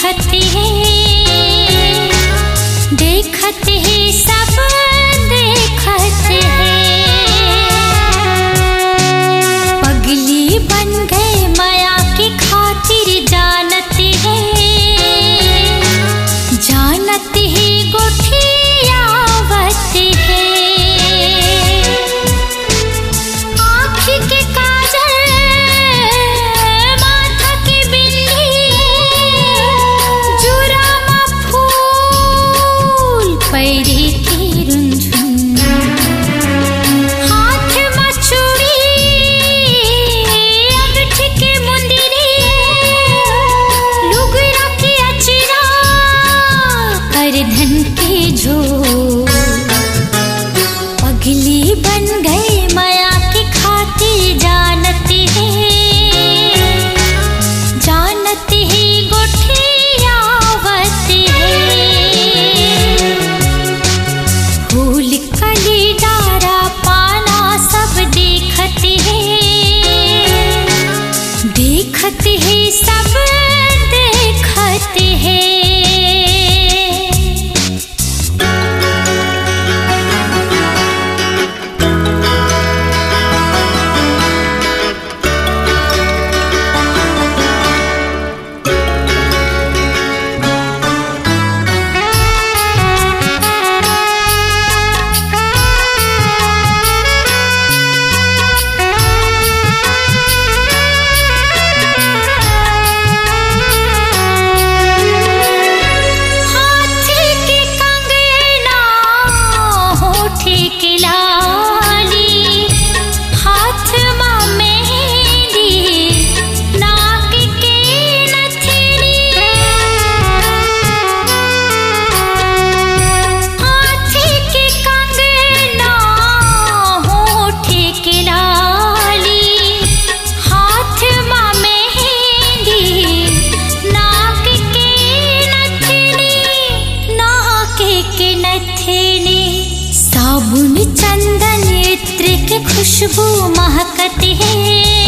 देखते हैं, देखते हैं सब देखते हैं। पगली बन गए माया की खातिर जानते हैं, जानते हैं गोठिया आवते हैं। आँख के काजल माथा की बिंदी जुरामा फूल पैरी की रुंझुन। हाथ में चूड़ी अंगूठी के मुंदरी लुगड़ा की अचरा करधन के झोल। पगली बन गए माया की खातिर जानते हैं, जानते हैं गोठिया आवते हैं। फूल कली डारा पाना सब देखते हैं, देखते हैं सब देखते हैं। साबुन चंदन इत्र की खुशबू महकती है।